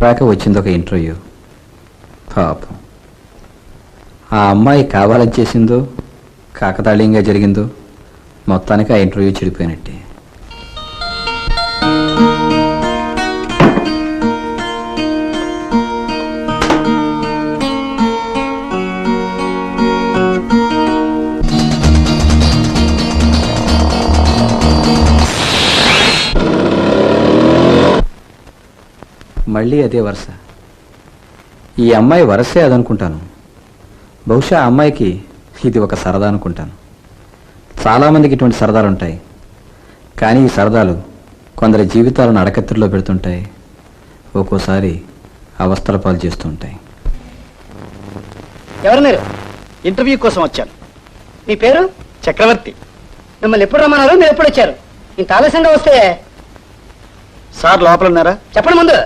చెప్పాక వచ్చింది ఒక ఇంటర్వ్యూ. పాపం ఆ అమ్మాయి కావాలని చేసిందో కాకతాళీయంగా జరిగిందో మొత్తానికి ఆ ఇంటర్వ్యూ చెడిపోయినట్టే. మళ్ళీ అదే వరుస. ఈ అమ్మాయి వరసే అదనుకుంటాను. బహుశా ఆ అమ్మాయికి ఇది ఒక సరదా అనుకుంటాను. చాలామందికి ఇటువంటి సరదాలు ఉంటాయి, కానీ ఈ సరదాలు కొందరి జీవితాలను అడకత్తిలో పెడుతుంటాయి, ఒక్కోసారి అవస్థల పాలు చేస్తూ ఉంటాయి. ఎవరు మీరు? ఇంటర్వ్యూ కోసం వచ్చాను. మీ పేరు? చక్రవర్తి. మిమ్మల్ని ఎప్పుడు రమ్మన్నారు? మీరు ఎప్పుడు వచ్చారు? ఇంత ఆలస్యంగా వస్తే సార్ లోపల ఉన్నారా? చెప్పండి ముందు.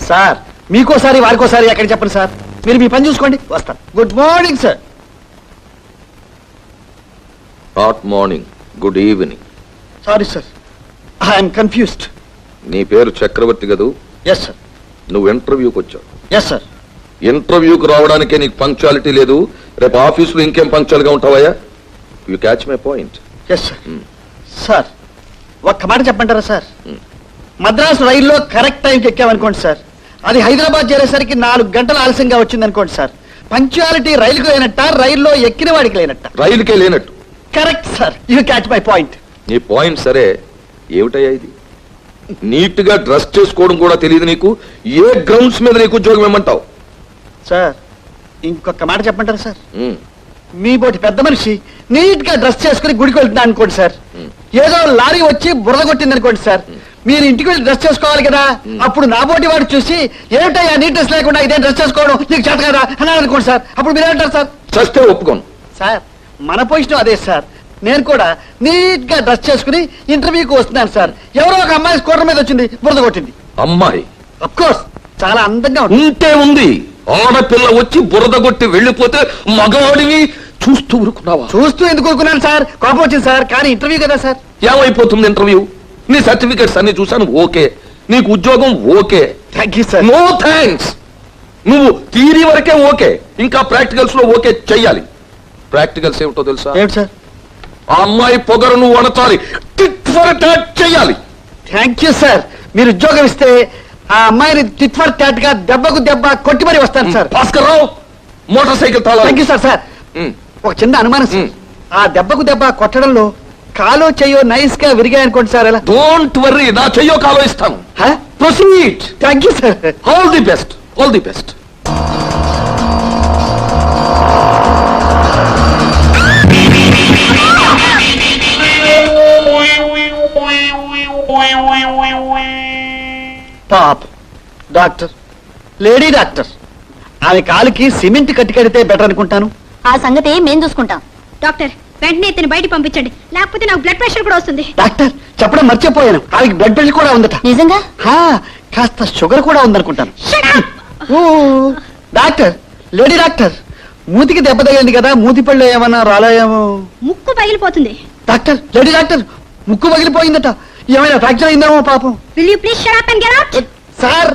సార్ మీకోసారి వారికోసారి ఎక్కడ చెప్పండి సార్. మీరు మీ పని చూసుకోండి, వస్తాను. Good morning sir. Not morning, good evening. Sorry sir, I'm confused. నీ పేరు చక్రవర్తి కదూ? Yes sir. నువ్వు ఇంటర్వ్యూకి వచ్చావు. Yes sir. ఇంటర్వ్యూకి రావడానికే నీకు పంక్చువాలిటీ లేదు. రేపు ఆఫీసులో ఇంకేం పంక్చువల్గా ఉంటావయ్యా? You catch my point. Yes sir. Sir ఒక్క మాట చెప్పంటారా సార్? మద్రాసు రైల్లో కరెక్ట్ టైంకి ఎక్కామనుకోండి సార్, అది హైదరాబాద్ చేరేసరికి 4 గంటలు ఆలస్యంగా వచ్చింది అనుకోండి సార్. పంక్చువాలిటీ రైలుకు లేనట్ట, రైల్లో ఎక్కిన వాడికి లేనట్ట? రైలుకే లేనట్టు. Correct sir, you catch my point. నీ పాయింట్ సరే, ఏమిటయ్యా ఇది? నీట్ గా డ్రెస్ చేసుకోవడం కూడా తెలియదు నీకు. ఏ గ్రౌండ్స్ మీద నీకు ఉద్యోగం ఏమంటావు? సార్ ఇంకొక మాట చెప్పంటారా సార్? మీ బోటి పెద్ద మనిషి నీట్ గా డ్రెస్ చేసుకుని గుడికి వెళ్తున్నా అనుకోండి సార్, ఏదో లారీ వచ్చి బురద కొట్టింది అనుకోండి సార్, మీరు ఇంటికి వెళ్ళి డ్రెస్ చేసుకోవాలి కదా. అప్పుడు నా బోటి వాడు చూసి ఏమిటయ్యా నీట్ డ్రెస్ లేకుండా ఇదే డ్రెస్ చేసుకోవడం నీకు చేత కదా అని అనుకోండి సార్, అప్పుడు మీరు ఏమంటారు సార్? చస్తే ఒప్పుకోను సార్. మన పొజిషన్ అదే సార్. నేను కూడా నీట్ గా డ్రెస్ చేసుకుని ఇంటర్వ్యూకి వస్తున్నాను సార్. ఎవరో ఒక అమ్మాయి స్కూటర్ మీద వచ్చింది, బురద కొట్టింది. అమ్మాయి అఫ్ కోర్స్ చాలా అందంగా ఉంటే ఉంది. ఆడపిల్ల వచ్చి బురద కొట్టి వెళ్ళిపోతే మగవాడిని చూస్తూ ఊరుకున్నావా? చూస్తూ ఎందుకు ఊరుకున్నాను సార్? కోపం వచ్చింది సార్, కానీ ఇంటర్వ్యూ కదా సార్. ఏమైపోతుంది ఇంటర్వ్యూ? నీ సర్టిఫికెట్స్ అన్ని చూసాను, ఓకే. నీకు ఉద్యోగం okay. Thank you sir. No thanks. నువ్వు థియరీ వరకే ఓకే, ఇంకా ప్రాక్టికల్స్ లో ఓకే చెయ్యాలి. ప్రాక్టికల్స్ ఏమిటో తెలుసా? ఏమిటి సార్? ఆ అమ్మాయి పొగరు నువ్వు అనతాలి, టిట్ ఫర్ టాట్ చెయ్యాలి. Thank you sir. మీరు ఉద్యోగం ఇస్తే ఆ అమ్మాయిని టిట్ ఫర్ టాట్ గా దెబ్బకు దెబ్బ కొట్టి మరీ వస్తాను sir. Bhaskar Rao, motor cycle తాళాలు. Thank you sir. సార్ ఒక చిన్న అనుమానం సార్. ఆ దెబ్బకు దెబ్బ కొట్టడంలో కాలో చెయ్యో నైస్ గా విరిగాయనుకోండి సార్. ఎలా? డోంట్ వర్రీ, నా చెయ్యో కాలో ఇస్తాను. Proceed. Thank you sir. All the best, all the best. Pop doctor, lady doctor, ఆమె కాలుకి సిమెంట్ కట్టి కడితే బెటర్ అనుకుంటాను. ఆ సంగతి మేం చూసుకుంటాం. డాక్టర్ వెంటనే ఇతని బయట పంపించండి, లేకపోతే నాకు బ్లడ్ ప్రెషర్ కూడా వస్తుంది. డాక్టర్ చెప్పడం మర్చిపోయాను, ఆమెకి బ్లడ్ ప్రెషర్ కూడా ఉందట. నిజంగా? కాస్త షుగర్ కూడా ఉందనుకుంటాను. ఓ డాక్టర్, లేడీ డాక్టర్, మూతికి దెబ్బ తగిలింది కదా, మూతి పళ్ళు ఏమన్నా రాలేమో? ముక్కు పగిలిపోతుంది. డాక్టర్, లేడీ డాక్టర్, ముక్కు పగిలిపోయిందట. ఏమైనా ఫ్రాక్చర్ అయిందేమో పాపం. Will you please shut up and get out? Sir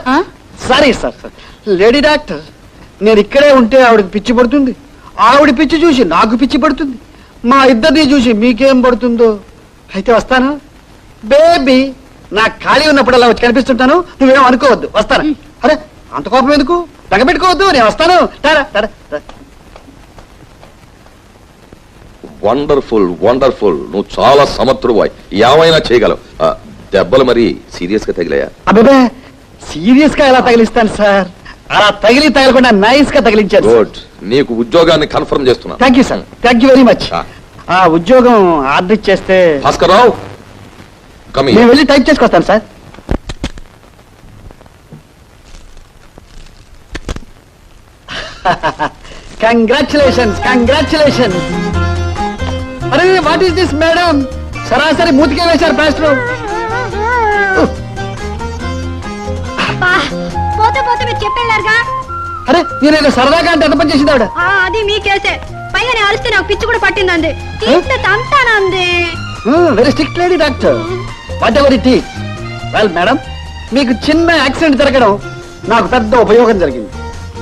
sorry sir. Lady doctor, నేను ఇక్కడే ఉంటే ఆవిడకి పిచ్చి పడుతుంది, ఆవిడ పిచ్చి చూసి నాకు పిచ్చి పడుతుంది, మా ఇద్దరిని చూసి మీకేం పడుతుందో. అయితే వస్తాను బేబీ. నాకు ఖాళీ ఉన్నప్పుడల్లా వచ్చి కనిపిస్తుంటాను, నువ్వేం అనుకోవద్దు. వస్తాను. అరే అంత కోపం ఎందుకు? తగబెట్టుకోవద్దు, నేను వస్తాను. Wonderful, wonderful. నువ్వు చాలా సమర్థుడు. ఏమైనా చేయగలవు. దెబ్బలు మరి సీరియస్ గా తగిలాయా? అబ్బాబే సీరియస్ గా ఎలా తగిలిస్తాను సార్? అలా తగలకుండా నైస్ గా తగిలించారు. గుడ్. నీకు ఉద్యోగాన్ని కన్ఫర్మ్ చేస్తున్నా. Thank you sir. Thank you very much. ఆ ఉద్యోగం ఆర్డర్ ఇచ్చేస్తే. భాస్కర్ రావు, నేను వెళ్ళి టైప్ చేసుకొస్తాను సార్. Congratulations, congratulations. అరే వాట్ ఈస్ దిస్ మేడం? సరాసరి మూతికే వేశారు ప్లాస్టర్. పోతే పోతే మీరు చెప్పేళ్ళారుగా. అరే నేను సరదాగా అంటే ఎంత పని చేసింది ఆవిడ? అది మీకేసే. పైగా నేను అరిస్తే నాకు పిచ్చి కూడా పట్టిందండి. తీస్తే తంతానంది. Very strict lady doctor. Whatever it is. Well madam, మీకు చిన్న యాక్సిడెంట్ జరగడం నాకు పెద్ద ఉపయోగం జరిగింది.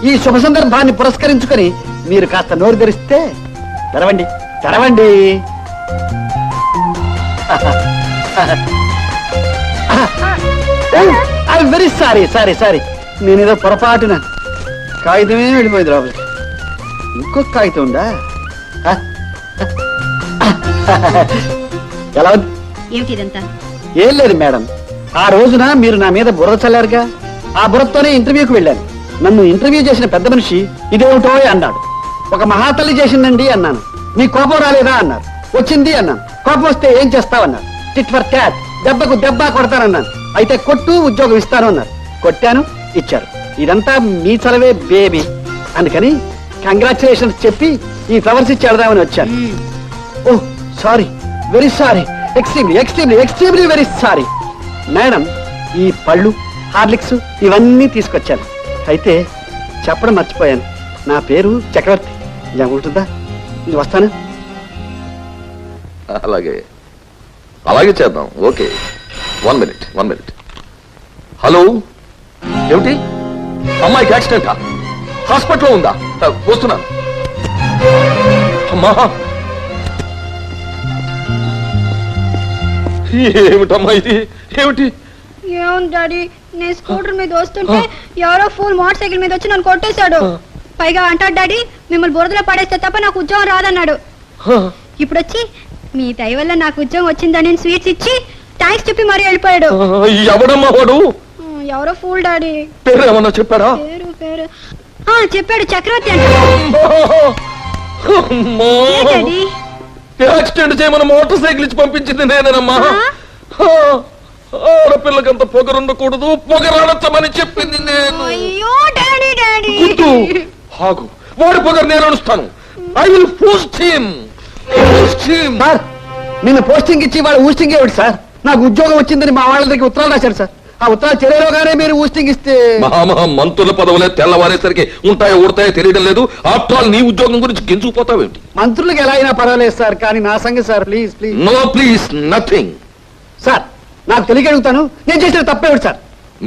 ఈ శుభ సందర్భాన్ని పురస్కరించుకొని మీరు కాస్త నోరు తెరిస్తే తెరవండి, తెరవండి. I very sorry sorry sorry, నేనేదో పొరపాటున కాగితమే వెళ్ళిపోయింది లోపలికి. ఇంకొక కాగితం ఉందా? ఎలా ఉంది? ఏమిటి ఇదంతా? ఏం లేదు మేడం, ఆ రోజున మీరు నా మీద బుర్ర చల్లారుగా, ఆ బుర్రతోనే ఇంటర్వ్యూకి వెళ్ళాను. నన్ను ఇంటర్వ్యూ చేసిన పెద్ద మనిషి ఇదేమిటో అన్నాడు. ఒక మహాతల్లి చేసిందండి అన్నాను. మీ కోపం రాలేదా అన్నారు. వచ్చింది అన్నాను. కోపం వస్తే ఏం చేస్తావన్నారు. టిట్ ఫర్ ట్యాట్, దెబ్బకు దెబ్బ కొడతానన్నాను. అయితే కొట్టు, ఉద్యోగం ఇస్తాను అన్నారు. కొట్టాను, ఇచ్చారు. ఇదంతా మీ చలవే బేబీ. అందుకని కంగ్రాచులేషన్స్ చెప్పి ఈ ఫ్లవర్స్ ఇచ్చి వెళదామని వచ్చాను. Oh sorry, very sorry, extremely extremely extremely very sorry madam. ఈ పళ్ళు, హార్లిక్స్ ఇవన్నీ తీసుకొచ్చాను. అయితే చెప్పడం మర్చిపోయాను, నా పేరు చక్రవర్తి. ఉంటుందా? ఇది వస్తాను. అలాగే అలాగే చేద్దాం. Okay, 1 minute. హలో, ఏమిటి? అమ్మాయికి యాక్సిడెంటా? హాస్పిటల్లో ఉందా? వస్తున్నాను. అమ్మా, ఏమిటమ్మా ఇది? ఏమిటి? ఏముంది డాడీ, నేను స్కూటర్ మీద వస్తుంటే ఎవరో ఫుల్ మోటార్ సైకిల్ మీద వచ్చి నన్ను కొట్టేశాడు. పైగా అంటాడు డాడీ, మిమ్మల్ని బురదలో పడేస్తే తప్ప నాకు ఉద్యోగం రాదన్నాడు. ఇప్పుడు వచ్చి మీ దయ వల్ల నాకు ఉద్యోగం వచ్చిందని స్వీట్స్ ఇచ్చి థ్యాంక్స్ చెప్పి మరీ వెళ్ళిపోయాడు. ఎవడమ్మా వాడు? ఎవరో ఫూల్ డాడీ. పేరు ఏమన్నా చెప్పారా? పేరు చెప్పాడు, చక్రవర్తి అంట. డాడీ, యాక్సిడెంట్ చేయమని మోటార్ సైకిల్ ఇచ్చి పంపించింది నేనేనమ్మా. ఆడపిల్లకంత పొగరుండకూడదు, పొగరాడచ్చమని చెప్పింది నేను. అయ్యో డాడీ డాడీ. గుర్తు ఆగు, వాడి పొగరు నేను అడుస్తాను. I will post him. Sir, నిన్న పోస్టింగ్ ఇచ్చి వాడు ఊస్టింగ్ ఏమిటి సార్? నాకు ఉద్యోగం వచ్చిందని మా వాళ్ళ దగ్గర ఉత్తరాలు రాశారు సార్. ఆ ఉత్తరాలు చెరేలోగానే మీరు ఊస్టింగ్ ఇస్తే. మహా మంత్రుల పదవులే తెల్లవారేసరికి ఉంటాయో ఊడతాయో తెలియడం లేదు. ఆఫ్టర్ ఆల్ నీ ఉద్యోగం గురించి గింజుకుపోతావేంటి? మంత్రులకు ఎలా అయినా పర్వాలేదు సార్, కానీ నా సంగతి sir, please please. No please nothing. Sir, నాకు తెలియక అడుగుతాను, నేను చేసిన తప్పేమిటి సార్?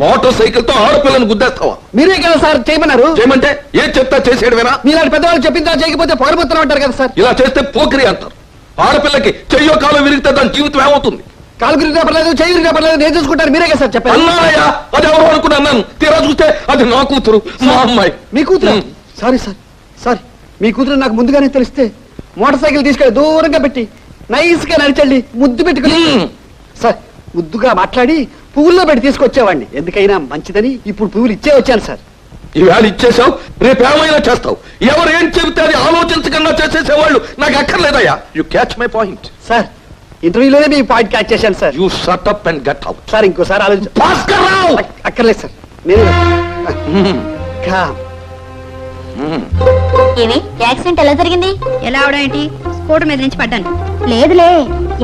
మోటార్ సైకిల్ తో ఆడపిల్లను గుద్దేస్తావా? మీరే కదా సార్ చేయమన్నారు. చేయమంటే ఏం చెప్తా చేసేయడమేనా? మీలాంటి పెద్దవాళ్ళు చెప్పిందా చేయకపోతే పొగరబోతున్నా అంటారు కదా సార్. ఇలా చేస్తే పోకిరి అంటారు. ఆడపిల్లకి చెయ్యో కాలం విరిగితే దాని జీవితం ఏమవుతుంది? కాలు గురిగా పర్లేదు, చెయ్యి గురిగా పర్లేదు, నేను చూసుకుంటాను, మీరే కదా సార్ చెప్పారు. అన్నానయ్యా, అది ఎవరు అనుకుని అన్నాను. తీరా చూస్తే అది నా కూతురు, మా అమ్మాయి. మీ కూతురు? Sorry sir, sorry. మీ కూతురు నాకు ముందుగానే తెలిస్తే మోటార్ సైకిల్ తీసుకెళ్ళి దూరంగా పెట్టి నైస్ గా నడిచండి ముద్దు పెట్టుకుని సార్, ముద్దుగా మాట్లాడి పువ్వుల్లో పెట్టి తీసుకొచ్చేవాడిని. ఎందుకైనా మంచిదని ఇప్పుడు పువ్వులు ఇచ్చే వచ్చాను సార్. ఈవేళ ఇచ్చేసావు, రేపేమైనా చేస్తావు. ఎవరు ఏం చెబితే అది ఆలోచించకుండా చేసేసేవాళ్ళు నాకు అక్కర్లేదయ్యా. You catch my point. Sir, ఇంటర్వ్యూలోనే మీ పాయింట్ క్యాచ్ చేశాను sir. You shut up and get out. Sir, ఇంకోసారి ఆలోచించ. భాస్కర్ రావు, అక్కర్లేదు సార్, నేను ఏమి యాక్సిడెంట్ ఎలా జరిగింది? ఎలా అవడం ఏంటి? స్కూటర్ మీద నుంచి పడ్డాను. లేదులే,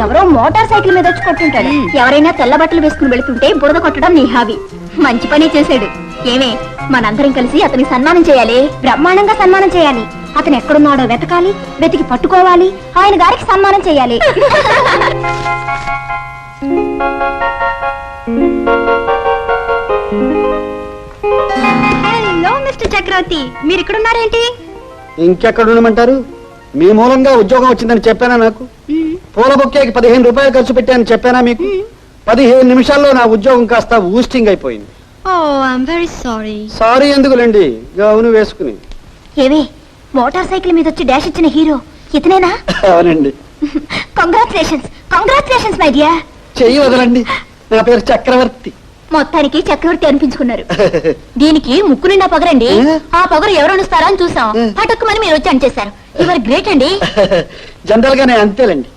ఎవరో మోటార్ సైకిల్ మీద వచ్చి కొట్టుంటాడు. ఎవరైనా తెల్ల బట్టలు వేసుకుని వెళుతుంటే బురద కొట్టడం నీ హాబీ. మంచి పని చేశాడు. ఏమే, మనందరం కలిసి అతనికి సన్మానం చేయాలి. బ్రహ్మాండంగా సన్మానం చేయాలి. అతను ఎక్కడున్నాడో వెతకాలి, వెతికి పట్టుకోవాలి, ఆయన గారికి సన్మానం చేయాలి. హలో మిస్టర్ చక్రవర్తి, మీరు ఇక్కడ ఉన్నారేంటి? ఇంకెక్కడ ఉండమంటారు? మీ మూలంగా ఉద్యోగం వచ్చిందని చెప్పానా? నాకు పూల బొక్కేకి 15 రూపాయలు ఖర్చు పెట్టానని చెప్పానా మీకు? 15 నిమిషాల్లో నా ఉద్యోగం కాస్త ఊస్టింగ్ అయిపోయింది. ఓ ఐఎమ్ వెరీ సారీ. సారీ ఎందుకులేండి, గౌను వేసుకుని. ఏవే, మోటార్ సైకిల్ మీద వచ్చి డాష్ ఇచ్చిన హీరో ఇతనేనా? అవునండి. Congratulations, congratulations my dear. చెయ్యి వదలండి, నా పేరు చక్రవర్తి. మొత్తానికి చక్రవర్తి అనిపించుకున్నారు. దీనికి ముక్కు నిండా పొగరండి. ఆ పొగరు ఎవరు అనిస్తారా అని చూసాం. పటుక్కుమని మీరు వచ్చి అంచేశారు. యువర్ గ్రేట్ అండి. జనరల్ గా నేను అంతేలండి.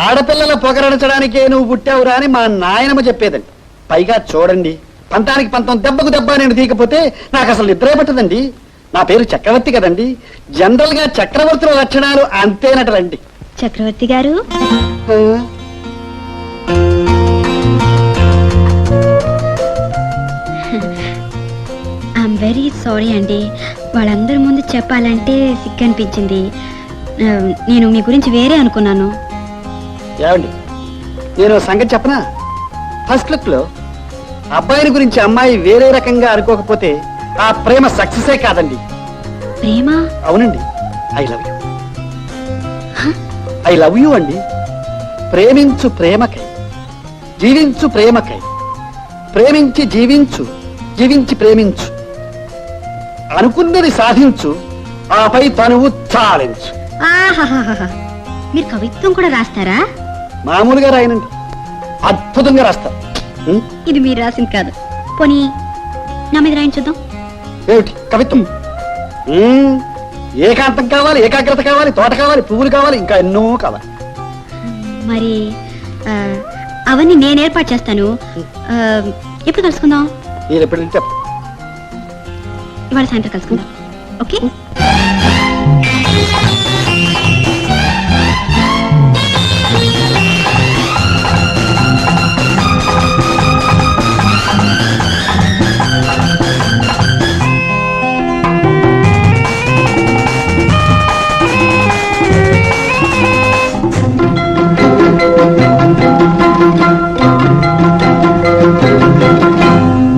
ఆడపిల్లల పొగరణించడానికే నువ్వు పుట్టావురా అని మా నాయనమ్మ చెప్పేదండి. పైగా చూడండి, పంతానికి పంతం, దెబ్బకు దెబ్బ నేను తీయకపోతే నాకు అసలు నిద్రే పట్టదండి. నా పేరు చక్రవర్తి కదండి. జనరల్ గా చక్రవర్తుల లక్షణాలు అంతేనటండి. చక్రవర్తి గారు, ఐఎమ్ వెరీ సారీ అండి. వాళ్ళందరి ముందు చెప్పాలంటే సిగ్గు అనిపించింది. నేను మీ గురించి వేరే అనుకున్నాను. ఏమండి, నేను సంగతి చెప్పనా? ఫస్ట్ లుక్ లో అబ్బాయిని గురించి అమ్మాయి వేరే రకంగా అనుకోకపోతే ఆ ప్రేమ సక్సెసే కాదండి. ప్రేమ అవునండి, I love you. I love you అండి. ప్రేమించు ప్రేమకై, జీవించు ప్రేమకై, ప్రేమించి జీవించు, జీవించి ప్రేమించు, అనుకున్నది సాధించు, ఆపై తనువు చాలించు. ఆహాహాహా. మీరు కవిత్వం కూడా రాస్తారా? మామూలుగా రాయనండి, అద్భుతంగా రాస్తారు. ఉం? ఇది మీరు రాసింది కాదు. పోనీ నా మీద రాయించుద్దాం. ఏమిటి కవిత్వం? ఏకాంతం కావాలి, ఏకాగ్రత కావాలి, తోట కావాలి, పువ్వులు కావాలి, ఇంకా ఎన్నో కావాలి. మరి అవన్నీ నేను ఏర్పాటు చేస్తాను. ఎప్పుడు కలుసుకుందాం? నేను ఎప్పుడంటే ఇవాళ సాయంత్రం కలుసుకుందాం. ఓకే?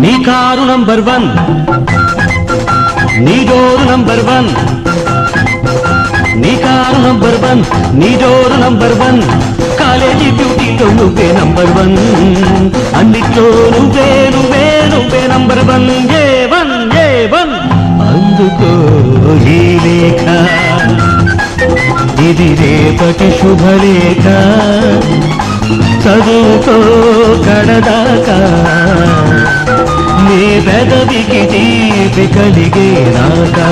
నీ కారు నంబర్ 1, నీ డోరు నంబర్ 1, నీ కారు నంబర్ 1, నీ డోరు నంబర్ 1, కాలేజీ బ్యూటీలో నువ్వే నంబర్ 1, అన్నిట్లో నువ్వే నువ్వే నువ్వే నంబర్ 1, A1 అందుకో ఈ లేఖ, ఇది రేపటి శుభలేఖ, చదువుకో కడదాకా, నీ పెదవికి తీపి కలిగేదాకా.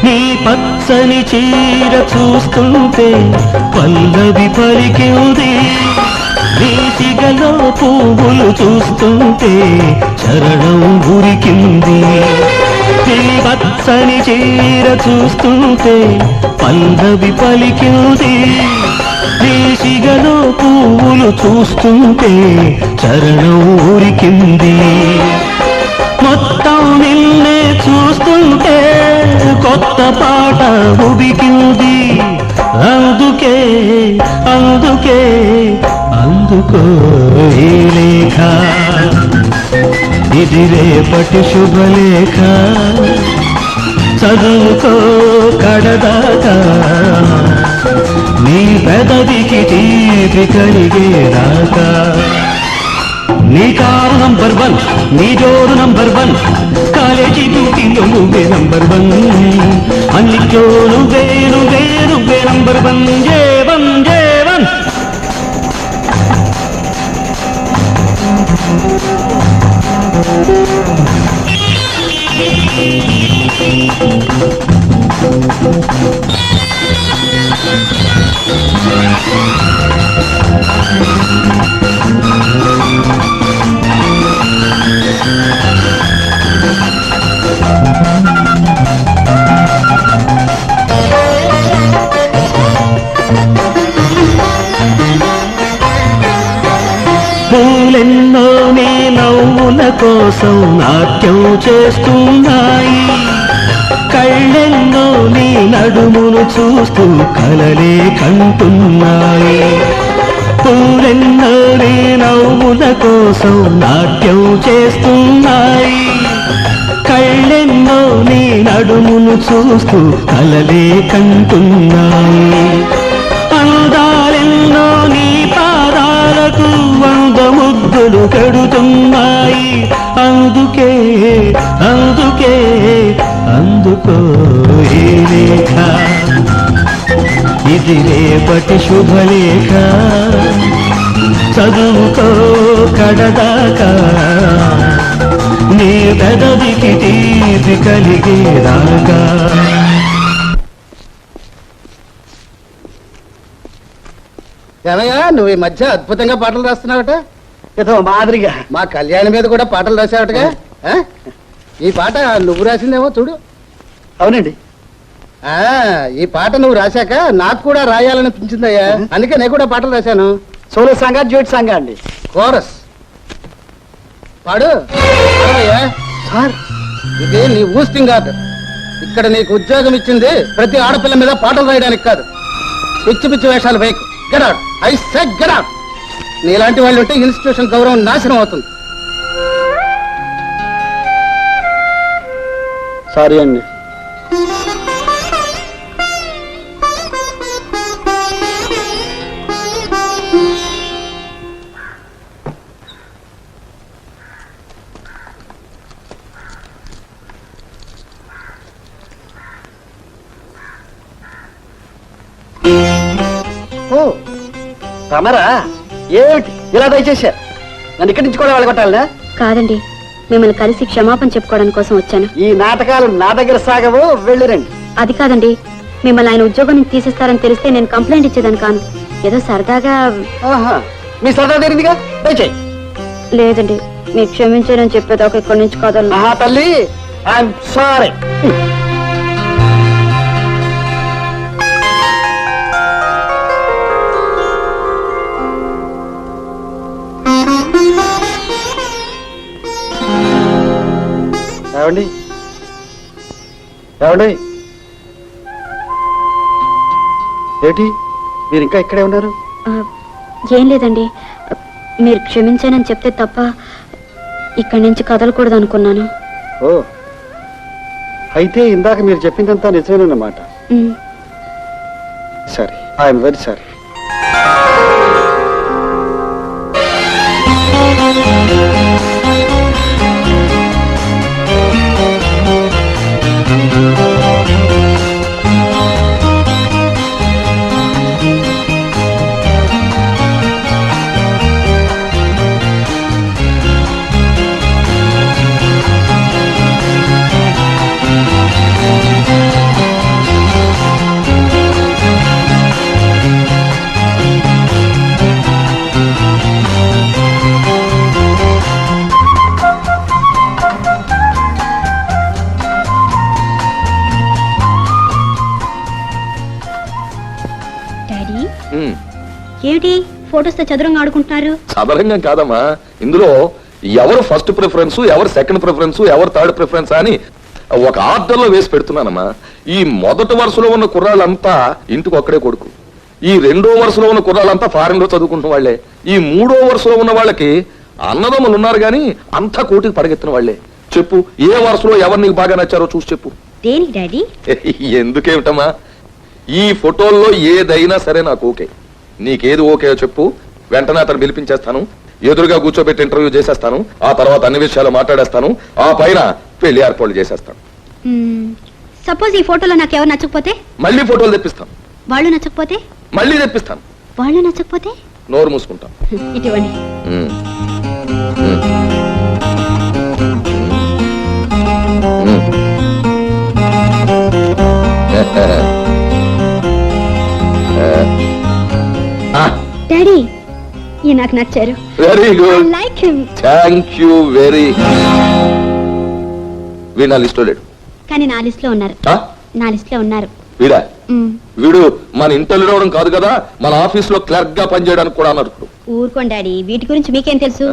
నీ పచ్చని చీర చూస్తుంటే పల్లవి పలికింది, నీ సిగలో పువ్వులు చూస్తుంటే చరణం ఉరికింది. నీ పచ్చని చీర చూస్తుంటే పల్లవి పలికింది, నీ సిగలో పువ్వులు చూస్తుంటే చరణం ఉరికింది. మొత్తం నిన్నే చూస్తుంటే కొత్త పాట ఉబికింది, అందుకే అందుకే అందుకో ఈ లేఖ, ఇది రేపటి శుభలేఖ, చదువుకో కడదాకా, నీ పెదవికి తీపి కలిగేదాకా. నీ కారు నంబర్ 1, నీ డోరు నంబర్ 1, కాలేజీ డ్యూటీలో నువ్వే నంబర్ 1, అన్నిట్లో నువ్వే నువ్వే నువ్వే నంబర్ 1, A1 పూలెన్నో నీ నవ్వుల కోసం నాట్యం చేస్తున్నాయి, కళ్ళెన్నో నీ నడుమును చూస్తూ కలలే కంటున్నాయి. పూలెన్నో నీ నవ్వుల కోసం నాట్యం చేస్తున్నాయి, కళ్ళెన్నో నీ నడుమును చూస్తూ కలలే కంటున్నాయి. అందాలెన్నో నీ పాదాలకు 100 ముద్దులు కడుతున్నాయి, అందుకే అందుకే అందుకో ఈ లేఖ, ఇది రేపటి శుభలేఖ, చదువుకో కడదాకా, నీ పెదవికి తీపి కలిగేదాకా. ఏమయ్యా, నువ్వు ఈ మధ్య అద్భుతంగా పాటలు రాస్తున్నావట. ఏదో మాదిరిగా మా కళ్యాణి మీద కూడా పాటలు రాసావటగా. ఆ? ఈ పాట నువ్వు రాసిందేమో చూడు. అవునండి, ఈ పాట నువ్వు రాశాక నాకు కూడా రాయాలనిపించిందయ్యా, అందుకే నేను కూడా పాటలు రాశాను. సోలో సాంగా డ్యూట్ సాంగా అండి? కోరస్ పాడు. సార్, ఇది నీ ఊస్టింగ్ ఆర్డర్. ఇక్కడ నీకు ఉద్యోగం ఇచ్చింది ప్రతి ఆడపిల్ల మీద పాటలు రాయడానికి కాదు. పిచ్చి పిచ్చి వేషాలు వేయకు. Get out, I said get out. నీలాంటి వాళ్ళు ఉంటే ఇన్స్టిట్యూషన్ గౌరవం నాశనం అవుతుంది. సారీ అండి. ఓ రమరా, ఏమిటి ఇలా దయచేశారు? నన్ను ఇక్కడి నుంచి కూడా వెళ్ళగొట్టాలనా? కాదండి, మిమ్మల్ని కలిసి క్షమాపణ చెప్పుకోవడానికి కోసం వచ్చాను. ఈ నాటకాలు నా దగ్గర సాగవు, వెళ్ళిరండి. అది కాదండి, మిమ్మల్ని ఆయన ఉద్యోగం నుంచి తీసేస్తారని తెలిస్తే నేను కంప్లైంట్ ఇచ్చేదాన్ని కాను. ఏదో సరదాగా. ఆహా, మీ సరదా తీరిందిగా, దయచేయి. లేదండి, మీరు క్షమించారని చెప్పేదాకా ఇక్కడి నుంచి కదలను. ఆహా తల్లి, ఐఎమ్ సారీ. ఏమండి ఏమండి, ఏంటి మీరు ఇంకా ఇక్కడే ఉన్నారు? ఏం లేదండి, మీరు క్షమించానని చెప్తే తప్ప ఇక్కడి నుంచి కదలకూడదు అనుకున్నాను. ఓ, అయితే ఇందాక మీరు చెప్పిందంతా నిజమేనన్నమాట. సరే, ఐఎమ్ వెరీ సారీ. ఏమిటి ఫోటోస్ తో చదురంగా ఆడుకుంటున్నారు? చదరంగం కాదమ్మా, ఇందులో ఎవరు ఫస్ట్ ప్రిఫరెన్స్, ఎవరు సెకండ్ ప్రిఫరెన్స్, ఎవరు థర్డ్ ప్రిఫరెన్స్ అని ఒక ఆర్డర్ లో వేసి పెడుతున్నానమ్మా. ఈ మొదటి వరుసలో ఉన్న కుర్రాళ్ళంతా ఇంటికి ఒక్కడే కొడుకు, ఈ రెండో వరుసలో ఉన్న కుర్రాళ్ళంతా ఫారెన్ లో చదువుకుంటున్న వాళ్లే, ఈ మూడో వరుసలో ఉన్న వాళ్ళకి అన్నదమ్ములు ఉన్నారు గాని అంతా కోటికి పడగెత్తిన వాళ్లే. చెప్పు, ఏ వరుసలో ఎవరు నీకు బాగా నచ్చారో చూసి చెప్పు. దేనికి డాడీ? ఎందుకేమిటమ్మా, ఈ ఫోటోల్లో ఏదైనా సరే నాకు ఓకే. నీకేది ఓకే చెప్పు, వెంటనే అతను పిలిపించేస్తాను, ఎదురుగా కూర్చోబెట్టి ఇంటర్వ్యూ చేసేస్తాను, ఆ తర్వాత అన్ని విషయాలు మాట్లాడేస్తాను, ఆ పైన పెళ్లి ఏర్పాట్లు చేసేస్తాను. సపోజ్ ఈ ఫోటోలో నాకు ఎవరు నచ్చకపోతే? మళ్ళీ ఫోటోలు తెప్పిస్తాను. వాళ్ళు నచ్చకపోతే? మళ్ళీ తెప్పిస్తాను. వాళ్ళు నచ్చకపోతే? నోరు మూసుకుంటాను. ఇటువంటి డాడీ, ఈ నాకు నచ్చారు. Very good, like him. Thank you very. వీడు నా లిస్ట్లో లేడు. కానీ నా లిస్ట్ లో ఉన్నారు. నా లిస్ట్ లో ఉన్నారు. వీడా? వీడు మన ఇంటర్వ్యూ రావడం కాదు కదా, మన ఆఫీస్ లో క్లర్క్ గా పనిచేయడానికి కూడా అన్నారు. ఊరుకోండి డాడీ, వీటి గురించి మీకేం తెలుసు?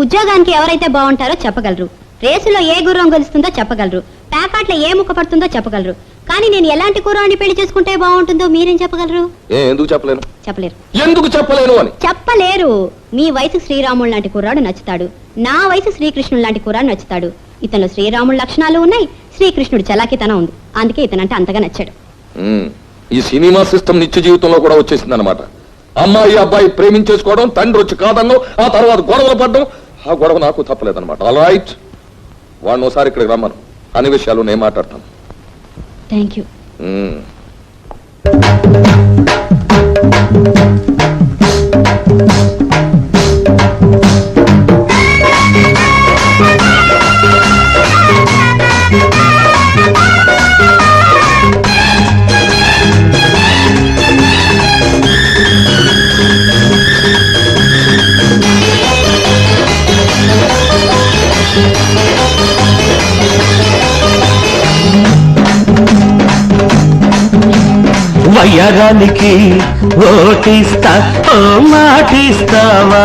ఉద్యోగానికి ఎవరైతే బాగుంటారో చెప్పగలరు, రేసులో ఏ గుర్రం గెలుస్తుందో చెప్పగలరు, ప్యాకాట్లో ఏ ముక్క పడుతుందో చెప్పగలరు. కానీ నేను ఎలాంటి కుర్రాన్ని పెళ్లి చేసుకుంటే బాగుంటుందో మీరేం చెప్పగలరు? ఎందుకు చెప్పలేను? చెప్పలేరు. ఎందుకు చెప్పలేను అని? చెప్పలేరు. మీ వయసు శ్రీరాముడు లాంటి కుర్రాడు నచ్చుతాడు, నా వయసు శ్రీకృష్ణుడు లాంటి కుర్రాడు నచ్చుతాడు. ఇతను శ్రీరాముడు లక్షణాలు ఉన్నాయి, శ్రీకృష్ణుడు చలాకితనం ఉంది, అందుకే ఇతనంటే అంతగా నచ్చాడు. ఈ సినిమా సిస్టమ్ నిత్య జీవితంలో కూడా వచ్చేసింది అనమాట. అమ్మాయి అబ్బాయి ప్రేమించేసుకోవడం, తండ్రి వచ్చి కాదన్నం, ఆ తర్వాత గొడవలు పడడం, ఆ గొడవ నాకు తప్పలేదన్నమాట. ఆల్ రైట్, వాడిని ఒకసారి ఇక్కడికి రమ్మను, అన్ని విషయాలు నేను మాట్లాడతాను. Thank you. వయ్యారానికి ఓటిస్తా ఓ మాటిస్తావా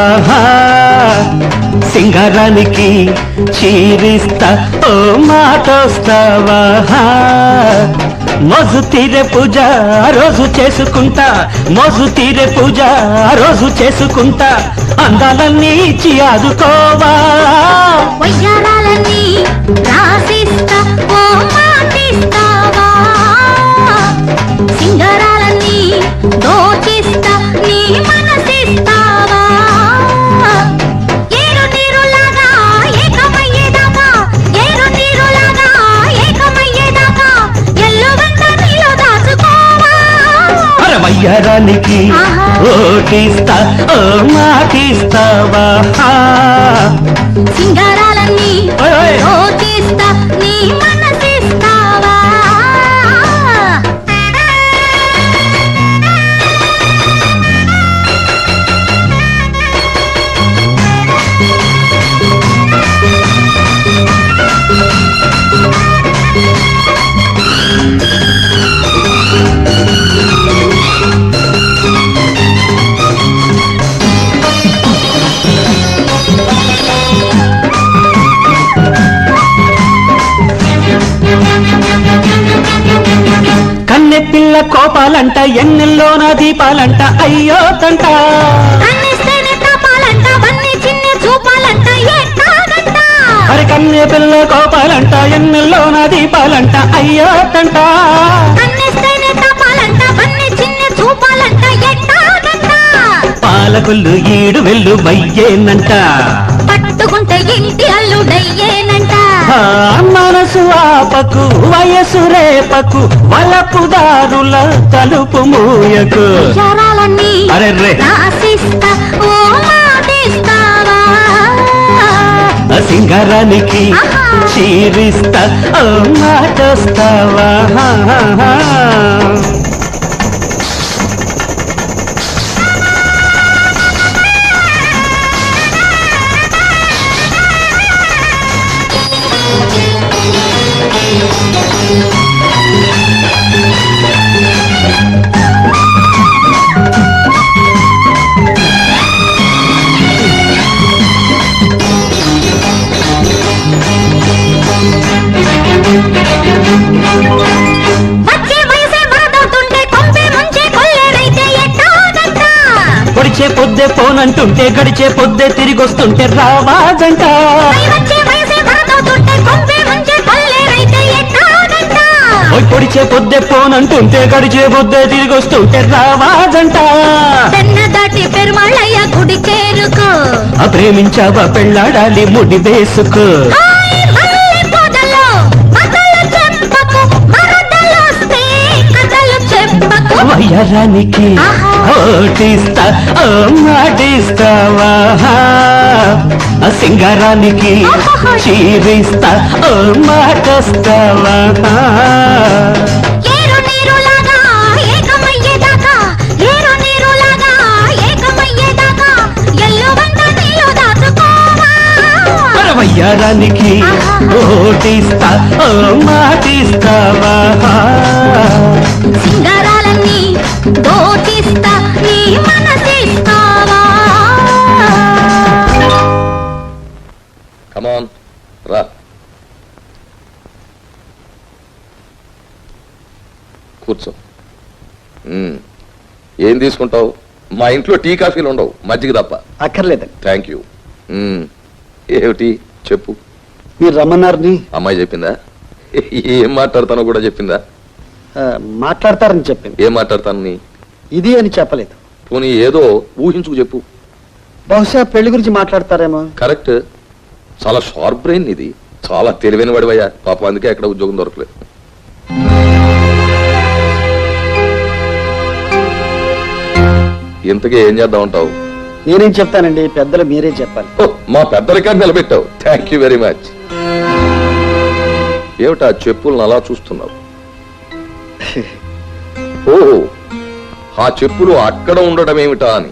సింగారానికి చీరిస్తా ఓ మాటొస్తావా మోజు తీరే పూజ రోజు చేసుకుంటా మోజు తీరే పూజ రోజు చేసుకుంటా అందాలన్నీ ఇచ్చి ఆదుకోవా వయ్యారాలన్నీ రాసిస్తా ఓ మాటిస్తావా సింగారాలన్నీ దోచిస్తా నీ మనసిస్తావా ఏరు నీరులాగా ఏకమయ్యేదాకా ఏరు నీరులాగా ఏకమయ్యేదాకా ఎల్లువంట నీలో దాచుకోవా వయ్యారానికి ఓటిస్తా ఓ మాటిస్తావా సింగారాలన్నీ ఓయ్ ఓయ్. దోచిస్తా నీ మనసిస్తావా కన్నె పిల్ల కోపాలంట ఎన్నెల్లోన దీపాలంట అయ్యో తంట కన్నిస్తేనే తాపాలంట వన్ని చిన్ని చూపాలంట ఎట్టాగంట అరే కన్నె పిల్ల కోపాలంట ఎన్నెల్లోన దీపాలంట అయ్యో తంట కన్నిస్తేనే తాపాలంట వన్ని చిన్ని చూపాలంట ఎట్టాగంట పాలకొల్లు ఈడు వెళ్ళు మయ్యేనంట పట్టుకుంటే ఇంటి అల్లుడయ్యేనంట ఆ, మనసు ఆపకు వయసు రేపకు వలపుదారుల తలుపు మూయకు అక్షరాలన్నీ అరెర్రే. రాసిస్తా ఓ మాటిస్తావా సింగారానికి చీరిస్తా ఓ మాటొస్తావా వచ్చే వయసే వరదవుతుంటే కొంపే ముంచే కొల్లేరైతే ఎట్టాగంట పొడిచే పొద్దే పోనంటుంటే గడిచే పొద్దే తిరిగొస్తుంటే రావాజంట వచ్చే వయసే వరదవుతుంటే కొంపే ముంచే కొల్లేరైతే ఎట్టాగంట ఓయ్ పొడిచే పొద్దే పోనంటుంటే గడిచే పొద్దే తిరిగొస్తుంటే రావాజంట పెన్న దాటి పెరుమాళ్ళయ్య గుడి చేరుకో ఆ ప్రేమించావా పెళ్ళాడాలి ముడి వేసుకో హాయ్ మల్లె పొదలో మగలు చెంపకు మరదలొస్తే కథలు చెప్పకు వయ్యారానికి ఆహా. ఓటిస్తా ఓ మాటిస్తావా ఆ సింగారానికి ఆహాహా. చీరిస్తా ఓ మాటొస్తావా ఏరు నీరులాగా ఏకమయ్యేదాకా ఏరు నీరులాగా ఏకమయ్యేదాకా ఎల్లువంట నీలో దాచుకోవా వయ్యారానికి ఓటిస్తా ఓ మాటిస్తావా సింగారాలన్నీ దోచిస్తా నీ మనసిస్తావా కమాన్ రా కూర్చో ఏం తీసుకుంటావు మా ఇంట్లో టీ కాఫీలు ఉండవు మజ్జిగ తప్ప అక్కర్లేదండి. థ్యాంక్ యూ ఏమిటి చెప్పు మీరు రమ్మన్నారని అమ్మాయి చెప్పిందా ఏం మాట్లాడతానో కూడా చెప్పిందా మాట్లాడతారని చెప్పింది. ఏం మాట్లాడతానని ఇది అని చెప్పలేదు. పోనీ ఏదో ఊహించుకు చెప్పు బహుశా పెళ్లి గురించి మాట్లాడతారేమో. కరెక్ట్ చాలా షార్ప్ బ్రెయిన్ ఇది చాలా తెలివైన వాడివయ్యా పాపం అందుకే ఎక్కడ ఉద్యోగం దొరకలేదు ఇంతకీ ఏం చేద్దాం అంటావు నేనేం చెప్తానండి, పెద్దలు మీరే చెప్పాలి. ఓ, మా పెద్దరికాన్ని నిలబెట్టావు థ్యాంక్ యూ వెరీ మచ్ ఏమిటా చెప్పులను అలా చూస్తున్నావు ఓ ఆ చెప్పులు అక్కడ ఉండడం ఏమిటా అని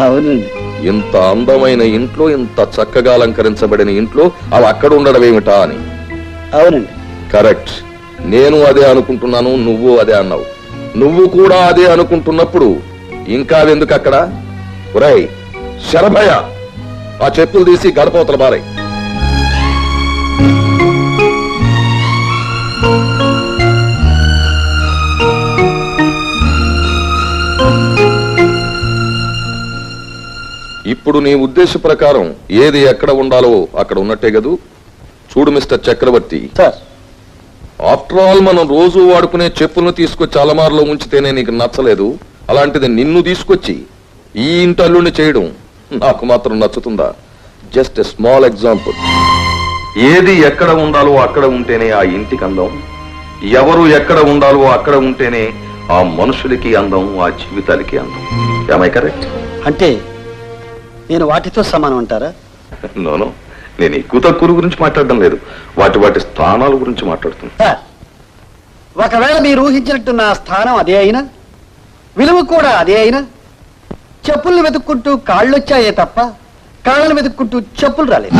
అవునండి. ఇంత అందమైన ఇంట్లో ఇంత చక్కగా అలంకరించబడిన ఇంట్లో అవి అక్కడ ఉండడం ఏమిటా అని అవునండి. కరెక్ట్ నేను అదే అనుకుంటున్నాను నువ్వు అదే అన్నావు నువ్వు కూడా అదే అనుకుంటున్నప్పుడు ఇంకా ఎందుకు అక్కడ? ఒరేయ్ శరభయ, ఆ చెప్పులు తీసి గడపవతల బారై. ఇప్పుడు నీ ఉద్దేశ ప్రకారం ఏది ఎక్కడ ఉండాలో అక్కడ ఉన్నట్టే కదూ? చూడు మిస్టర్ చక్రవర్తి, సార్, ఆఫ్టర్ ఆల్ మనం రోజు వాడుకునే చెప్పులను తీసుకొచ్చి అలమారులో ఉంచితేనే నీకు నచ్చలేదు. అలాంటిది నిన్ను తీసుకొచ్చి ఈ ఇంటి అల్లుడిని చేయడం నాకు మాత్రం నచ్చుతుందా? Just a small example. ఏది ఎక్కడ ఉండాలో అక్కడ ఉంటేనే ఆ ఇంటికి అందం. ఎవరు ఎక్కడ ఉండాలో అక్కడ ఉంటేనే ఆ మనుషులకి అందం, ఆ జీవితాలకి అందం. Am I correct? అంటే నేను వాటితో సమానం అంటారా? నోనో, నేను ఎక్కువ తక్కువ గురించి మాట్లాడడం లేదు, వాటి స్థానాల గురించి మాట్లాడుతున్నాను. సార్, ఒకవేళ మీరు ఊహించినట్టు నా స్థానం అదే అయినా, విలువ కూడా అదే అయినా, చెప్పుల్ని వెతుక్కుంటూ కాళ్ళు వచ్చాయే తప్ప కాళ్ళను వెతుక్కుంటూ చెప్పులు రాలేదు.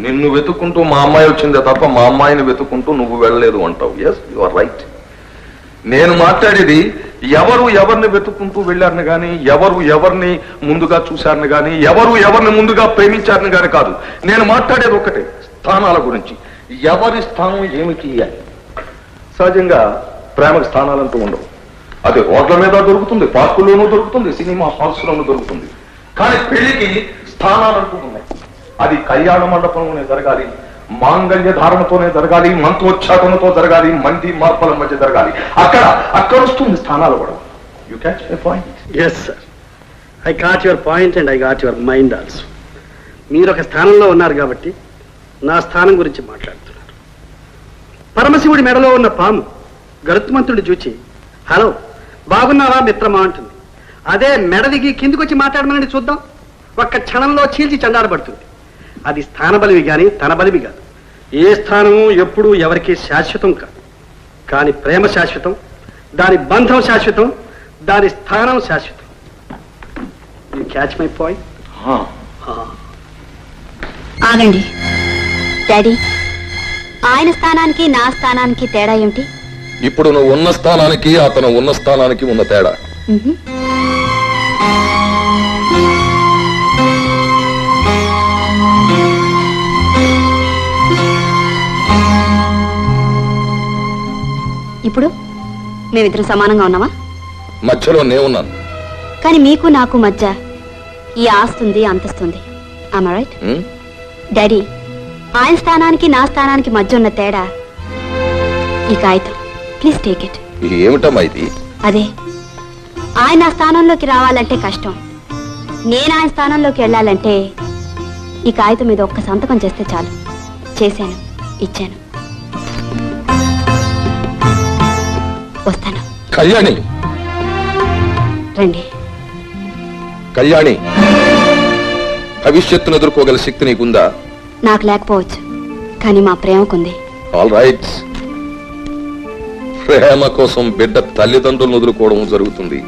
నిన్ను వెతుక్కుంటూ మా అమ్మాయి వచ్చిందే తప్ప మా అమ్మాయిని వెతుక్కుంటూ నువ్వు వెళ్ళలేదు అంటావు. Yes, you are right. నేను మాట్లాడేది ఎవరు ఎవరిని వెతుక్కుంటూ వెళ్ళారని గాని, ఎవరు ఎవరిని ముందుగా చూశారని గాని, ఎవరు ఎవరిని ముందుగా ప్రేమించారని గాని కాదు. నేను మాట్లాడేది ఒకటే, స్థానాల గురించి. ఎవరి స్థానం ఏమిటి అని. సహజంగా ప్రేమకు స్థానాలంటూ ఉండవు. అది రోడ్ల మీద దొరుకుతుంది, పార్కుల్లోనూ దొరుకుతుంది, సినిమా హాల్స్ లోనూ దొరుకుతుంది. కానీ పెళ్లికి స్థానాలంటూ ఉన్నాయి. అది కళ్యాణ మండపంలోనే జరగాలి, మాంగళ్య ధారణతోనే జరగాలి, మంత్రోచ్చాటనతో జరగాలి, మంది మార్పుల మధ్య జరగాలి. అక్కడ వస్తుంది స్థానాలు కూడా. You catch my point? Yes sir, I got your point and I got your mind also. మీరు ఒక స్థానంలో ఉన్నారు కాబట్టి నా స్థానం గురించి మాట్లాడుతున్నారు. పరమశివుడి మెడలో ఉన్న పాము గరుత్మంతుడి చూచి హలో బాగున్నావా మిత్రమా అంటుంది. అదే మెడ దిగి కిందికొచ్చి మాట్లాడమని చూద్దాం, ఒక్క క్షణంలో చీల్చి చండాడబడుతుంది. అది స్థాన బలివి కానీ తన బలివి కాదు. ఏ స్థానము ఎప్పుడూ ఎవరికి శాశ్వతం కాదు. కానీ ప్రేమ శాశ్వతం, దాని బంధం శాశ్వతం, దాని స్థానం శాశ్వతం. You catch my point? ఆగండి డాడీ, ఆయన స్థానానికి నా స్థానానికి తేడా ఏమిటి? ఇప్పుడు నువ్వు ఉన్న స్థానానికి అతను ఉన్న స్థానానికి ఉన్న తేడా. ఇప్పుడు మేమిద్దరం సమానంగా ఉన్నామా? మధ్యలో నేనున్నాను. కానీ మీకు నాకు మధ్య ఈ ఆస్తుంది అంతస్తుంది. am I right? డాడీ, ఆయన స్థానానికి నా స్థానానికి మధ్య ఉన్న తేడా ఈ కాగితం. Please take it. ఏమిటమ్మా ఇది? అదే, ఆయన ఆ స్థానంలోకి రావాలంటే కష్టం, నేను ఆయన స్థానంలోకి వెళ్ళాలంటే ఈ కాగితం మీద ఒక్క సంతకం చేస్తే చాలు. చేశాను, ఇచ్చాను. వస్తాను. కళ్యాణి, రండి. కళ్యాణి, భవిష్యత్తును ఎదుర్కోగల శక్తి నీకుందా? నాకు లేకపోవచ్చు, కానీ మా ప్రేమకుంది. All right. ప్రేమ కోసం బిడ్డ తల్లిదండ్రులను వదులుకోవడం జరుగుతుంది,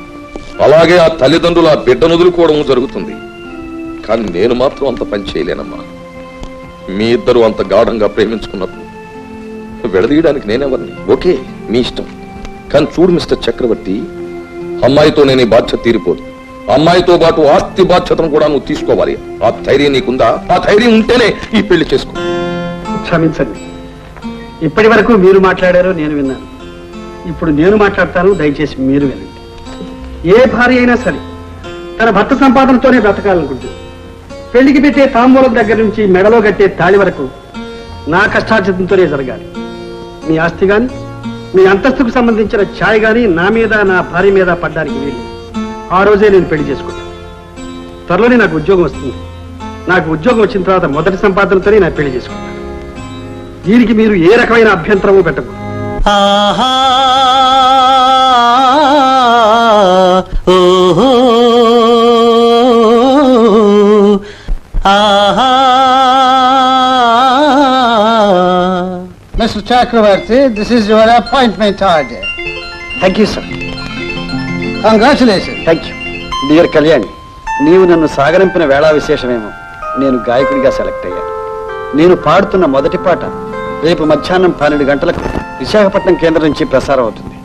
అలాగే ఆ తల్లిదండ్రులు ఆ బిడ్డను వదులుకోవడం జరుగుతుంది. కానీ నేను మాత్రం అంత పని చేయలేనమ్మా. మీ ఇద్దరు అంత గాఢంగా ప్రేమించుకున్నప్పుడు విడదీయడానికి నేనెవరిని? ఓకే, మీ ఇష్టం. కానీ చూడు మిస్టర్ చక్రవర్తి, అమ్మాయితో నేను ఈ బాధ్యత తీరిపోదు. అమ్మాయితో పాటు ఆస్తి బాధ్యతను కూడా నువ్వు తీసుకోవాలి. ఆ ధైర్యం నీకుందా? ఆ ధైర్యం ఉంటేనే ఈ పెళ్లి చేసుకో. క్షమించండి, ఇప్పటి వరకు మీరు మాట్లాడారో నేను విన్నాను. ఇప్పుడు నేను మాట్లాడతాను, దయచేసి మీరు వినండి. ఏ భార్య అయినా సరే తన భర్త సంపాదనతోనే బ్రతకాలనుకుంటుంది. పెళ్లికి పెట్టే తాంబూలం దగ్గర నుంచి మెడలో కట్టే తాళి వరకు నా కష్టార్జితంతోనే జరగాలి. మీ ఆస్తి గాని మీ అంతస్తుకు సంబంధించిన ఛాయ్ గాని నా మీద నా భార్య మీద పడ్డానికి వీలు. ఆ రోజే నేను పెళ్లి చేసుకుంటాను. త్వరలోనే నాకు ఉద్యోగం వస్తుంది. నాకు ఉద్యోగం వచ్చిన తర్వాత మొదటి సంపాదనతోనే నా పెళ్లి చేసుకుంటాను. దీనికి మీరు ఏ రకమైన అభ్యంతరము పెట్టకూడదు. ఆహా ఓహో ఆహా. Mr. Chakravarti, this is your appointment order. Thank you, sir. Congratulations. Thank you. Dear Kalyan, నీవు నన్ను సాగరింపిన వేళా విశేషమేమో నేను గాయకుడిగా సెలెక్ట్ అయ్యాను. నేను పాడుతున్న మొదటి పాట రేపు మధ్యాహ్నం 12 గంటలకు విశాఖపట్నం కేంద్రం నుంచి ప్రసారం అవుతుంది.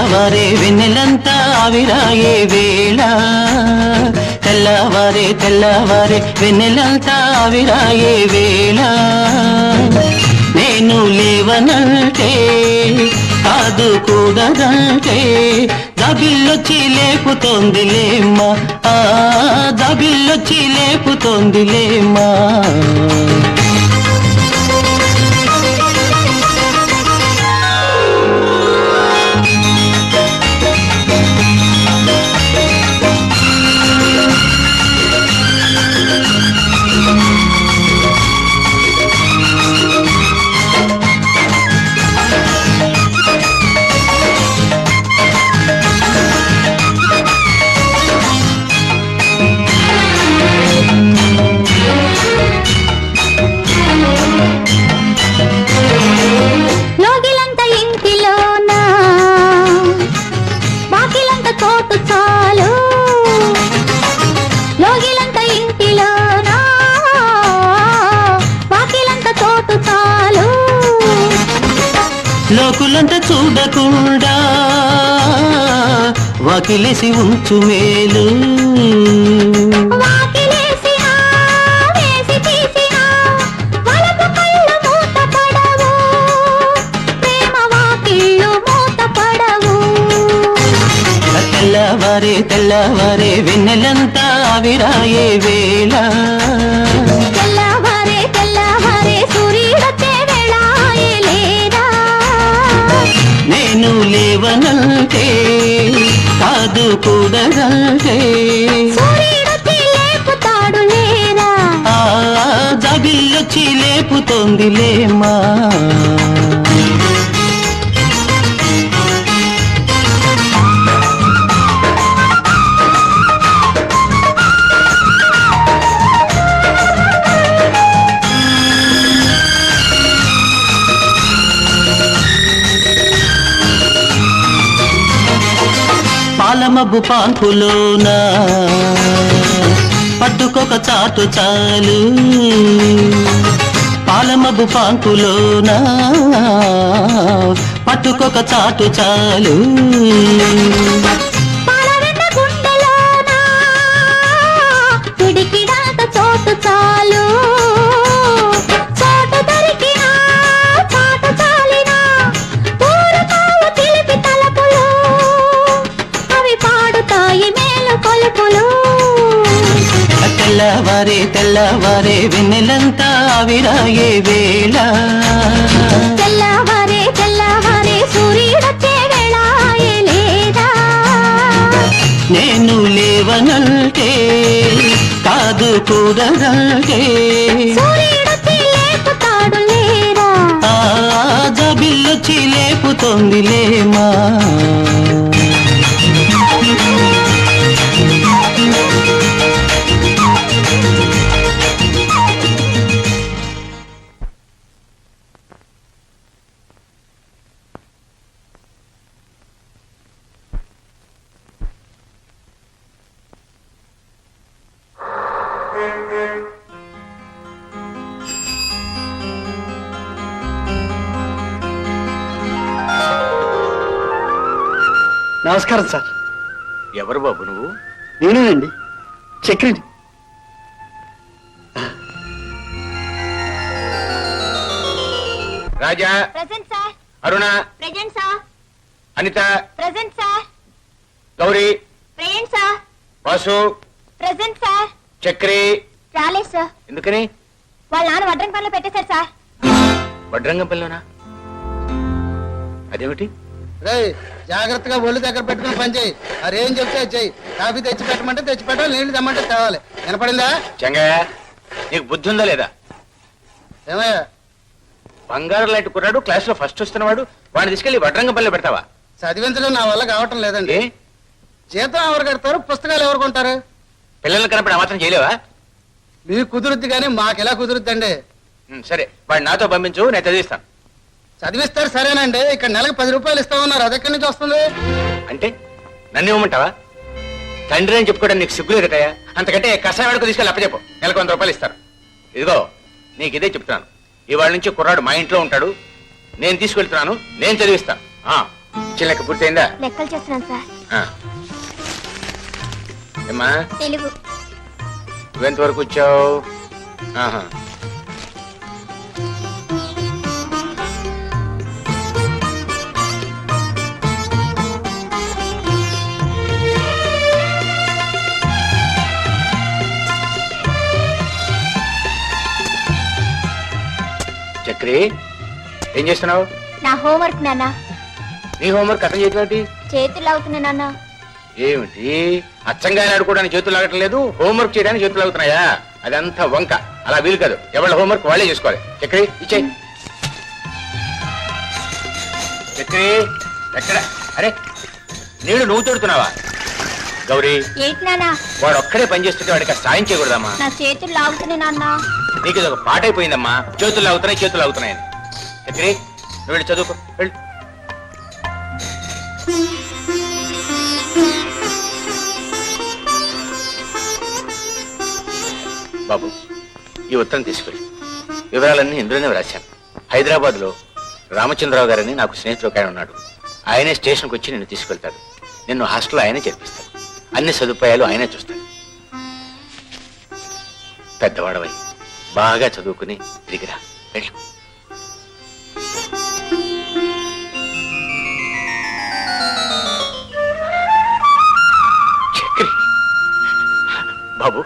తెల్లవారే వెన్నెలంతా ఆవిరాయే వేళ తెల్లవారే తెల్లవారే వెన్నెలంతా ఆవిరాయే వేళ నేను లేవనంటే కాదు కూడదంటే దబిల్లొచ్చి లేపుతోందిలేమ్మా దబిల్లొచ్చి లేపుతోందిలేమ్మా లోగిలంత ఇంటిలోన బాకిలంత చోటు చాలు లోగిలంత ఇంటిలోన బాకిలంత చోటు చాలు లోకులంతా చూడకుండా వాకిలేసి ఉంచు మేలు వాకిలేసినా వేసి తీసినా వలపు కళ్ళు మూత పడవు ప్రేమ వాకిళ్ళు మూత పడవు తెల్లవారే తెల్లవారే వెన్నెలంతా ఆవిరాయే వేళ తెల్లవారే తెల్లవారే సూర్యుడొచ్చే వేళాయే లేదా నేను లేవనంటే కాదు కూడదంటే సూర్యుడొచ్చి లేపుతాడు లేరా జబిల్లొచ్చి లేపుతోందిలేమ్మా పాలమబ్బు పాన్పులోన పట్టుకొక చాటు చాలు పాలమబ్బు పాన్పులోన పట్టుకొక చాటు చాలు పాలవెన్న గుండెలోన పిడికిడాత చోటు చాలు చోటు దొరికినా చాటు చాలినా పూరకాలు చిలిపి తలపులు అవి పాడుతాయి మేలు కొలుపులు తెల్లవారే తెల్లవారే వెన్నెలంతా ఆవిరాయే వేళ తెల్లవారే తెల్లవారే సూర్యుడొచ్చే వేళాయే లేదా నేను లేవనంటే కాదు కూడదంటే సూర్యుడొచ్చి లేపుతాడు లేరా జబిల్లొచ్చి లేపుతోందిలేమా నమస్కారం సార్. ఎవరు బాబు నువ్వు? నేనేనండి, చక్రిని. Raja, present sir. Aruna, present sir. Anitha, present sir. Gauri, present sir. Vasu, present sir. Chakri. రాలేదు సార్. ఎందుకని? వాళ్ళ నాన్న వడ్రంగి పనిలో పెట్టేశారు సార్. వడ్రంగం పనిలోనా? అదేమిటి? రేయ్, జాగ్రత్తగా ఒళ్ళు దగ్గర పెట్టుకుని పని చేయి. అరేం చెప్తే చెయ్యి. కాఫీ తెచ్చి పెట్టమంటే తెచ్చి పెట్టాలి, నీళ్లు తెమ్మంటే తేవాలి. వినపడిందా? చెంగయ్య, నీకు బుద్ధి ఉందా లేదా? ఏమయ్యా, బంగారు లాంటి కుర్రాడు క్లాస్ లో ఫస్ట్ వస్తున్నవాడు, వాడిని తీసుకెళ్లి వడ్రంగం పనిలో పెడతావా? చదివించడం నా వల్ల కావటం లేదండి. ఏ? జీతం ఎవరు కడతారు, పుస్తకాలు ఎవరు కొంటారు? పిల్లల్ని కనపడి ఆ మాత్రం చేయలేవా? మీకు కుదురుద్ది కానీ మాకెలా కుదురుద్దండి? సరే, వాడిని నాతో పంపించు, నేను చదివిస్తాను. చదివిస్తారు సరేనండి, ఇక్కడ నెలకు 10 రూపాయలు ఇస్తామన్నారు, అది ఎక్కడి నుంచి వస్తుంది? అంటే నన్ను ఇవ్వమంటావా? తండ్రి అని చెప్పుకోవడానికి నీకు సిగ్గులేదు కదయ్యా? అంతకంటే కషాయవాడికి తీసుకెళ్ళి అప్పచెప్పు, నెలకు 100 రూపాయలు ఇస్తారు. ఇదిగో నీకు ఇదే చెప్తున్నాను, ఇవాళ నుంచి కుర్రాడు మా ఇంట్లో ఉంటాడు, నేను తీసుకెళ్తున్నాను, నేను చదివిస్తాను. ఇచ్చిన లెక్క పూర్తయిందా? లెక్కలు చేస్తున్నాను సార్. ఆ. ఏమ్మా తెలుగు. నువ్వెంతవరకు వచ్చావు? ఆహా. చక్రి, ఏం చేస్తున్నావు? నా హోంవర్క్ నాన్న. నీ హోంవర్క్ అర్థం చేయటం చేతులు అవుతున్నాయి నాన్న. ఏమిటి? అచ్చంగా ఆడుకోవడానికి చేతులు లాగటం లేదు, హోంవర్క్ చేయడానికి చేతులు లాగుతున్నాయా? అదంతా వంక, అలా వీలు కాదు. ఎవరి హోంవర్క్ వాళ్ళే చేసుకోవాలి. చక్రి ఇచ్చేయి. చక్రి ఎక్కడ? అరే నీళ్ళు నువ్వు తోడుతున్నావా? గౌరీ, ఏంటి నాన్న? వాడు ఒక్కడే పని చేస్తుంటే వాడికి సాయం చేయకూడదమ్మా. నా చేతులు లాగుతున్నాయి నాన్న. నీకు ఇది ఒక పాట అయిపోయిందమ్మా, చేతులు లాగుతున్నాయి చేతులు లాగుతున్నాయని. చక్రి నువ్వు వెళ్ళి చదువుకో, వెళ్ళు. బాబు, ఈ ఉత్తరం తీసుకెళ్ళి వివరాలన్నీ ఇందులోనే వ్రాశాను. హైదరాబాద్ లో రామచంద్రరావు గారని నాకు స్నేహితుడు ఒక ఆయన ఉన్నాడు. ఆయనే స్టేషన్కి వచ్చి నిన్ను తీసుకెళ్తాడు. నిన్ను హాస్టల్లో ఆయనే చేర్పిస్తాడు. అన్ని సదుపాయాలు ఆయనే చూస్తాడు. పెద్దవాడవై బాగా చదువుకుని తిరిగిరా, వెళ్ళు. చక్రి, బాబు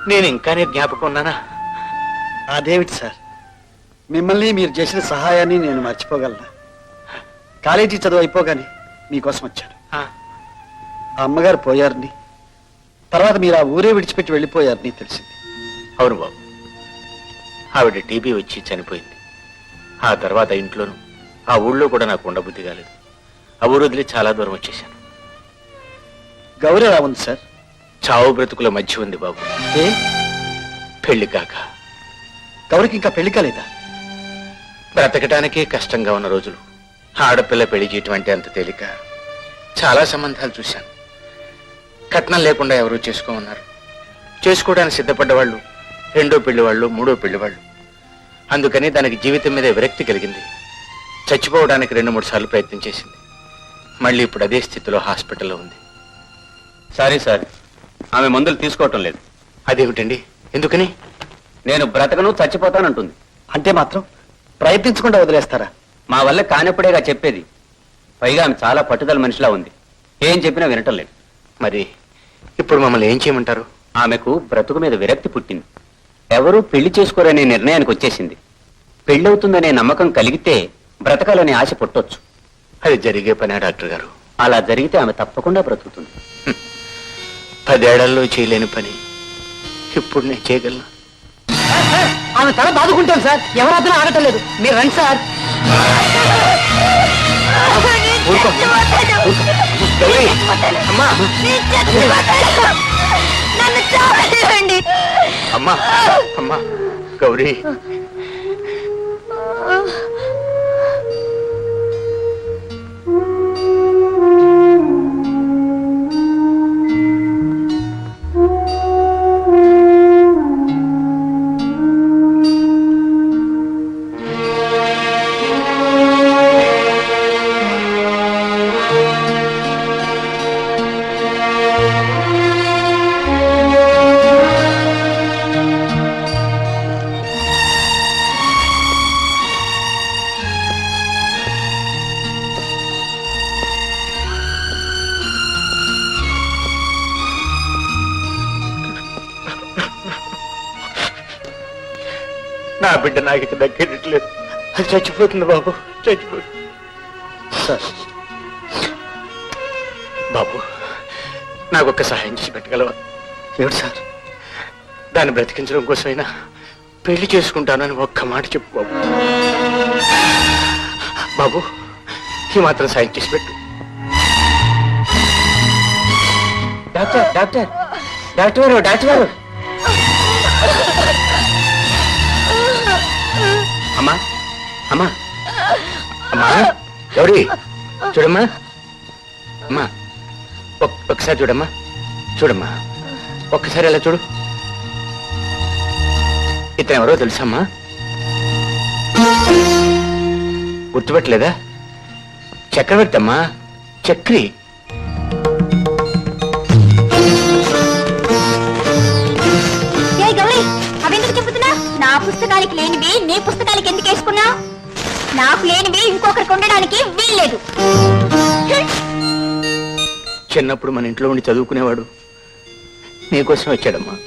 నేను ఇంకానే జ్ఞాపకం ఉన్నానా? అదేమిటి సార్, మిమ్మల్ని మీరు చేసిన సహాయాన్ని నేను మర్చిపోగలనా? కాలేజీ చదువు అయిపోగానే మీకోసం వచ్చాను. ఆ, ఆ అమ్మగారు పోయారని, తర్వాత మీరు ఆ ఊరే విడిచిపెట్టి వెళ్ళిపోయారని తెలిసింది. అవును బాబు, ఆవిడ టీబీ వచ్చి చనిపోయింది. ఆ తర్వాత ఇంట్లోనూ ఆ ఊళ్ళో కూడా నాకు ఉండబుద్ధి కాలేదు. ఆ ఊరు వదిలి చాలా దూరం వచ్చేసాను. గౌరీ ఎలా ఉంది సార్? చావు బ్రతుకుల మధ్య ఉంది బాబు. ఏ పెళ్లి కాక. గౌరికి ఇంకా పెళ్లి కాలేదా? బ్రతకటానికే కష్టంగా ఉన్న రోజులు ఆడపిల్ల పెళ్లి చేయటం అంటే అంత తేలిక? చాలా సంబంధాలు చూశాను. కట్నం లేకుండా ఎవరూ చేసుకోమన్నారు. చేసుకోవడానికి సిద్ధపడ్డ వాళ్ళు రెండో పెళ్లి వాళ్ళు, మూడో పెళ్లి వాళ్ళు. అందుకని దానికి జీవితం మీద విరక్తి కలిగింది. చచ్చిపోవడానికి 2-3 సార్లు ప్రయత్నం చేసింది. మళ్ళీ ఇప్పుడు అదే స్థితిలో హాస్పిటల్లో ఉంది. సారీ సార్, ఆమె మందులు తీసుకోవటం లేదు. అదేమిటండి, ఎందుకని? నేను బ్రతకను చచ్చిపోతానంటుంది. అంటే మాత్రం ప్రయత్నించకుండా వదిలేస్తారా? మా వల్ల కానప్పుడేగా చెప్పేది. పైగా ఆమె చాలా పట్టుదల మనిషిలా ఉంది. ఏం చెప్పినా వినటం లేదు. మరి ఇప్పుడు మమ్మల్ని ఏం చేయమంటారు? ఆమెకు బ్రతుకు మీద విరక్తి పుట్టింది. ఎవరూ పెళ్లి చేసుకోరనే నిర్ణయానికి వచ్చేసింది. పెళ్ళవుతుందనే నమ్మకం కలిగితే బ్రతకాలనే ఆశ పుట్టొచ్చు. అది జరిగే పనే డాక్టర్ గారు. అలా జరిగితే ఆమె తప్పకుండా బ్రతుకుతుంది. 10 ఏళ్లలో చేయలేని పని ఇప్పుడు నేను చేయగలను. ఆమె తల బాదుకుంటాను సార్, ఎవరైనా ఆగటం లేదు. మీరు రండి సార్. గౌరీ, అమ్మా అమ్మా అమ్మా, గౌరీ నా బిడ్డ నాకు ఇక దక్కేటట్లేదు. అది చచ్చిపోతుంది బాబు, చచ్చిపోతుంది. సార్ బాబు, నాకు ఒక్క సహాయం చేసి పెట్టగలవా? ఏమిటి సార్? దాన్ని బ్రతికించడం కోసమైనా పెళ్లి చేసుకుంటానని ఒక్క మాట చెప్పు బాబు. బాబు, ఈ మాత్రం సాయం చేసి పెట్టు. డాక్టర్ డాక్టర్ డాక్టర్ గారు, డాక్టర్ గారు. అమ్మా అమ్మా అమ్మా, ఎవరి చూడమ్మా. అమ్మా, ఒక్కసారి చూడమ్మా, చూడమ్మా, ఒక్కసారి అలా చూడు. ఇతను ఎవరో తెలుసమ్మా? గుర్తుపట్టలేదా? చక్రవర్తి అమ్మా, చక్రి. ఏ గౌరీ, అవెందుకు చెబుతున్నా? నా పుస్తకాలకి లేనివి నీ పుస్తకాలకి ఎందుకు వేసుకున్నా? నాకు లేనివి ఇంకొకరికి ఉండడానికి వీల్లేదు. చిన్నప్పుడు మన ఇంట్లో ఉండి చదువుకునేవాడు నీకోసం వచ్చాడమ్మా.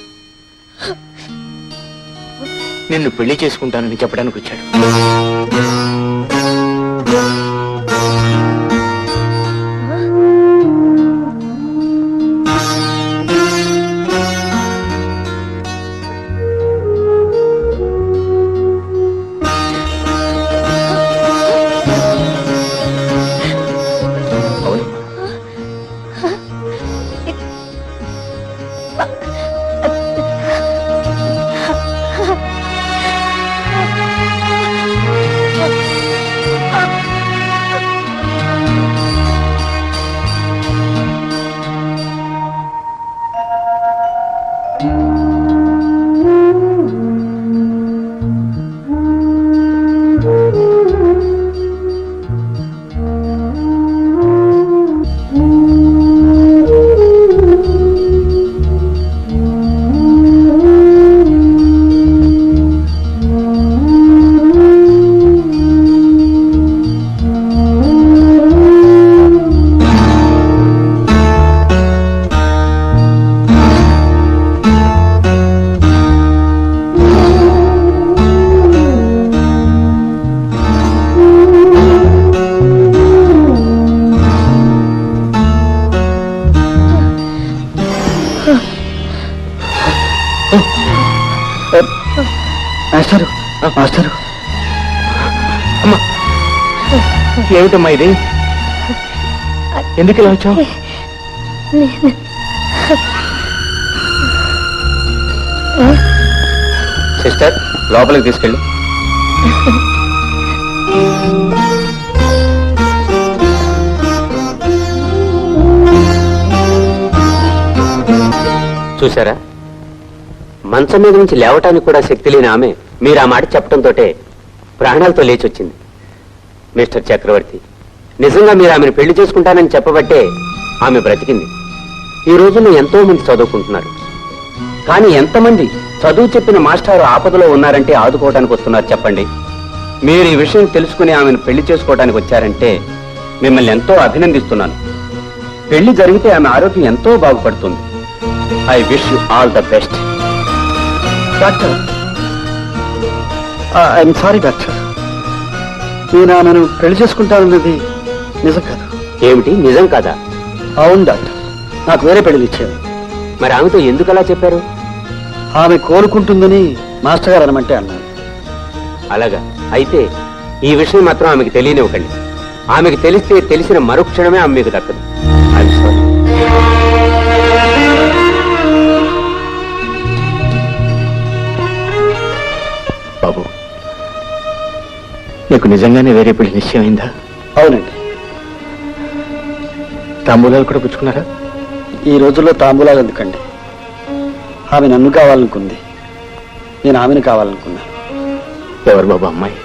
నిన్ను పెళ్లి చేసుకుంటానని చెప్పడానికి వచ్చాడు. మాస్టారు, మాస్టారు, అమ్మా, ఏమిటమ్మా ఇది? ఎందుకు ఇలా వచ్చావు? సిస్టర్, లోపలికి తీసుకెళ్ళు. చూసారా, మంచం మీద నుంచి లేవటానికి కూడా శక్తి లేని ఆమె మీరు ఆ మాట చెప్పడంతోటే ప్రాణాలతో లేచొచ్చింది. మిస్టర్ చక్రవర్తి, నిజంగా మీరు ఆమెను పెళ్లి చేసుకుంటానని చెప్పబట్టే ఆమె బ్రతికింది. ఈ రోజుల్లో ఎంతో మంది చదువుకుంటున్నారు, కానీ ఎంతమంది చదువు చెప్పిన మాస్టారు ఆపదలో ఉన్నారంటే ఆదుకోవడానికి వస్తున్నారు చెప్పండి. మీరు ఈ విషయం తెలుసుకుని ఆమెను పెళ్లి చేసుకోవడానికి వచ్చారంటే మిమ్మల్ని ఎంతో అభినందిస్తున్నాను. పెళ్లి జరిగితే ఆమె ఆరోగ్యం ఎంతో బాగుపడుతుంది. I wish you all the best. Doctor, I'm sorry doctor, నేను ఆమెను పెళ్లి చేసుకుంటానన్నది నిజం కాదు. ఏమిటి, నిజం కాదా? అవును డాక్టర్, నాకు వేరే పెళ్లి ఇచ్చేది. మరి ఆమెతో ఎందుకు అలా చెప్పారు? ఆమె కోరుకుంటుందని మాస్టర్ గారు అనమంటే అన్నాను. అలాగా, అయితే ఈ విషయం మాత్రం ఆమెకి తెలియనివ్వకండి. ఆమెకి తెలిస్తే తెలిసిన మరుక్షణమే ఆమె మీకు దక్కదు. I'm sorry. బాబు, నీకు నిజంగానే వేరే పెళ్లి నిశ్చయమైందా? అవునండి. తాంబూలాలు కూడా పుచ్చుకున్నారా? ఈ రోజుల్లో తాంబూలాలు ఎందుకండి? ఆమె నన్ను కావాలనుకుంది, నేను ఆమెను కావాలనుకున్నాను. ఎవరు బాబు అమ్మాయి?